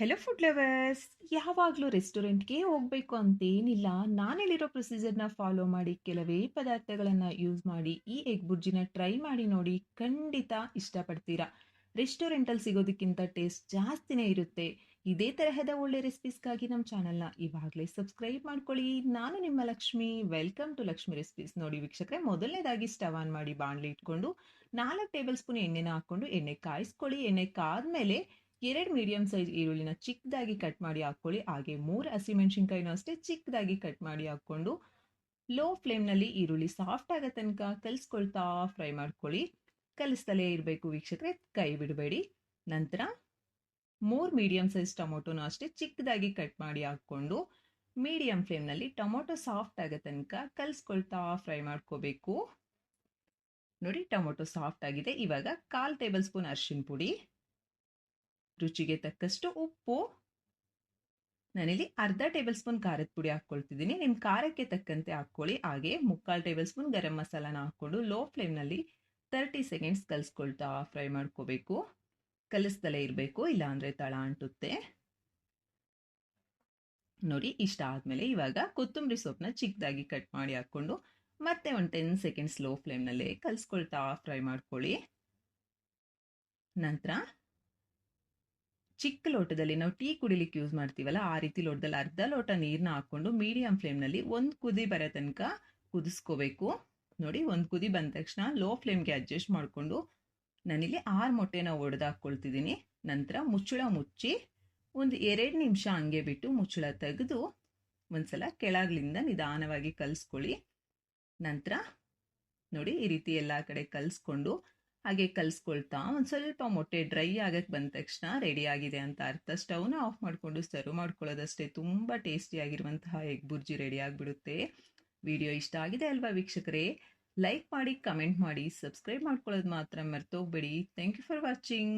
Hello food lovers, ಯಾವಾಗಲೂ ರೆಸ್ಟೋರೆಂಟ್ಗೆ ಹೋಗಬೇಕು ಅಂತೇನಿಲ್ಲ. ನಾನು ಹೇಳಿರೋ ಪ್ರೊಸೀಜರ್ನ ಫಾಲೋ ಮಾಡಿ ಕೆಲವೇ ಪದಾರ್ಥಗಳನ್ನು ಯೂಸ್ ಮಾಡಿ ಈ ಎಗ್ ಬುರ್ಜಿನ ಟ್ರೈ ಮಾಡಿ ನೋಡಿ, ಖಂಡಿತ ಇಷ್ಟಪಡ್ತೀರಾ. ರೆಸ್ಟೋರೆಂಟಲ್ಲಿ ಸಿಗೋದಕ್ಕಿಂತ ಟೇಸ್ಟ್ ಜಾಸ್ತಿನೇ ಇರುತ್ತೆ. ಇದೇ ತರಹದ ಒಳ್ಳೆ ರೆಸಿಪೀಸ್ಗಾಗಿ ನಮ್ಮ ಚಾನಲ್ನ ಇವಾಗಲೇ ಸಬ್ಸ್ಕ್ರೈಬ್ ಮಾಡ್ಕೊಳ್ಳಿ. ನಾನು ನಿಮ್ಮ Lakshmi. Welcome to Lakshmi recipes. ನೋಡಿ ವೀಕ್ಷಕರೇ, ಮೊದಲನೇದಾಗಿ ಸ್ಟವ್ ಆನ್ ಮಾಡಿ ಬಾಣಲಿ ಇಟ್ಕೊಂಡು 4 ಟೇಬಲ್ ಸ್ಪೂನ್ ಎಣ್ಣೆನ ಹಾಕ್ಕೊಂಡು ಎಣ್ಣೆ ಕಾಯಿಸ್ಕೊಳ್ಳಿ. ಎಣ್ಣೆ ಕಾದ್ಮೇಲೆ 2 ಮೀಡಿಯಂ ಸೈಜ್ ಈರುಳ್ಳಿನ ಚಿಕ್ಕದಾಗಿ ಕಟ್ ಮಾಡಿ ಹಾಕ್ಕೊಳ್ಳಿ. ಹಾಗೆ 3 ಹಸಿಮೆಣಸಿನ್ಕಾಯಿನೂ ಅಷ್ಟೇ ಚಿಕ್ಕದಾಗಿ ಕಟ್ ಮಾಡಿ ಹಾಕ್ಕೊಂಡು ಲೋ ಫ್ಲೇಮ್ನಲ್ಲಿ ಈರುಳ್ಳಿ ಸಾಫ್ಟ್ ಆಗೋ ತನಕ ಕಲಿಸ್ಕೊಳ್ತಾ ಫ್ರೈ ಮಾಡ್ಕೊಳ್ಳಿ. ಕಲಿಸ್ತಲೇ ಇರಬೇಕು ವೀಕ್ಷಕರೇ, ಕೈ ಬಿಡಬೇಡಿ. ನಂತರ 3 ಮೀಡಿಯಂ ಸೈಜ್ ಟೊಮೊಟೊನೂ ಅಷ್ಟೇ ಚಿಕ್ಕದಾಗಿ ಕಟ್ ಮಾಡಿ ಹಾಕ್ಕೊಂಡು ಮೀಡಿಯಂ ಫ್ಲೇಮ್ನಲ್ಲಿ ಟೊಮೊಟೊ ಸಾಫ್ಟ್ ಆಗೋ ತನಕ ಕಲಿಸ್ಕೊಳ್ತಾ ಫ್ರೈ ಮಾಡ್ಕೋಬೇಕು. ನೋಡಿ, ಟೊಮೊಟೊ ಸಾಫ್ಟ್ ಆಗಿದೆ. ಇವಾಗ 1/4 ಟೇಬಲ್ ಸ್ಪೂನ್ ಅರಿಶಿನ ಪುಡಿ, ರುಚಿಗೆ ತಕ್ಕಷ್ಟು ಉಪ್ಪು, ನಾನಿಲ್ಲಿ ಅರ್ಧ 1 ಟೇಬಲ್ ಸ್ಪೂನ್ ಖಾರದ ಪುಡಿ ಹಾಕ್ಕೊಳ್ತಿದ್ದೀನಿ. ನಿಮ್ಮ ಖಾರಕ್ಕೆ ತಕ್ಕಂತೆ ಹಾಕ್ಕೊಳ್ಳಿ. ಹಾಗೆ 3/4 ಟೇಬಲ್ ಸ್ಪೂನ್ ಗರಂ ಮಸಾಲಾನ ಹಾಕ್ಕೊಂಡು ಲೋ ಫ್ಲೇಮ್ನಲ್ಲಿ 30 ಸೆಕೆಂಡ್ಸ್ ಕಲಿಸ್ಕೊಳ್ತಾ ಫ್ರೈ ಮಾಡ್ಕೋಬೇಕು. ಕಲಿಸ್ದಲೇ ಇರಬೇಕು, ಇಲ್ಲಾಂದರೆ ತಳ ಅಂಟುತ್ತೆ. ನೋಡಿ, ಇಷ್ಟ ಆದಮೇಲೆ ಇವಾಗ ಕೊತ್ತಂಬರಿ ಸೊಪ್ಪನ್ನ ಚಿಕ್ಕದಾಗಿ ಕಟ್ ಮಾಡಿ ಹಾಕ್ಕೊಂಡು ಮತ್ತೆ ಒಂದು 10 ಸೆಕೆಂಡ್ಸ್ ಲೋ ಫ್ಲೇಮ್ನಲ್ಲೇ ಕಲಿಸ್ಕೊಳ್ತಾ ಫ್ರೈ ಮಾಡ್ಕೊಳ್ಳಿ. ನಂತರ ಚಿಕ್ಕ ಲೋಟದಲ್ಲಿ ನಾವು ಟೀ ಕುಡಿಲಿಕ್ಕೆ ಯೂಸ್ ಮಾಡ್ತೀವಲ್ಲ, ಆ ರೀತಿ ಲೋಟದಲ್ಲಿ ಅರ್ಧ ಲೋಟ ನೀರನ್ನ ಹಾಕ್ಕೊಂಡು ಮೀಡಿಯಂ ಫ್ಲೇಮ್ನಲ್ಲಿ ಒಂದು ಕುದಿ ಬರೋ ತನಕ ಕುದಿಸ್ಕೋಬೇಕು. ನೋಡಿ, ಒಂದು ಕುದಿ ಬಂದ ತಕ್ಷಣ ಲೋ ಫ್ಲೇಮ್ಗೆ ಅಡ್ಜಸ್ಟ್ ಮಾಡಿಕೊಂಡು ನಾನಿಲ್ಲಿ 6 ಮೊಟ್ಟೆನ ಒಡೆದು ಹಾಕ್ಕೊಳ್ತಿದ್ದೀನಿ. ನಂತರ ಮುಚ್ಚಳ ಮುಚ್ಚಿ ಒಂದು 2 ನಿಮಿಷ ಹಂಗೆ ಬಿಟ್ಟು ಮುಚ್ಚಳ ತೆಗೆದು ಒಂದ್ಸಲ ಕೆಳಗಿಂದ ನಿಧಾನವಾಗಿ ಕಲಿಸ್ಕೊಳ್ಳಿ. ನಂತರ ನೋಡಿ, ಈ ರೀತಿ ಎಲ್ಲ ಕಡೆ ಕಲಿಸ್ಕೊಂಡು ಹಾಗೆ ಕಲಿಸ್ಕೊಳ್ತಾ ಒಂದು ಸ್ವಲ್ಪ ಮೊಟ್ಟೆ ಡ್ರೈ ಆಗಕ್ಕೆ ಬಂದ ತಕ್ಷಣ ರೆಡಿ ಆಗಿದೆ ಅಂತ ಅರ್ಥ. ಸ್ಟವ್ನ ಆಫ್ ಮಾಡಿಕೊಂಡು ಸರ್ವ್ ಮಾಡ್ಕೊಳ್ಳೋದಷ್ಟೇ. ತುಂಬ ಟೇಸ್ಟಿಯಾಗಿರುವಂತಹ ಎಗ್ ಬುರ್ಜಿ ರೆಡಿ ಆಗಿಬಿಡುತ್ತೆ. ವಿಡಿಯೋ ಇಷ್ಟ ಆಗಿದೆ ಅಲ್ವಾ ವೀಕ್ಷಕರೇ? ಲೈಕ್ ಮಾಡಿ, ಕಮೆಂಟ್ ಮಾಡಿ, ಸಬ್ಸ್ಕ್ರೈಬ್ ಮಾಡ್ಕೊಳ್ಳೋದು ಮಾತ್ರ ಮರ್ತೋಗ್ಬೇಡಿ. Thank you for watching.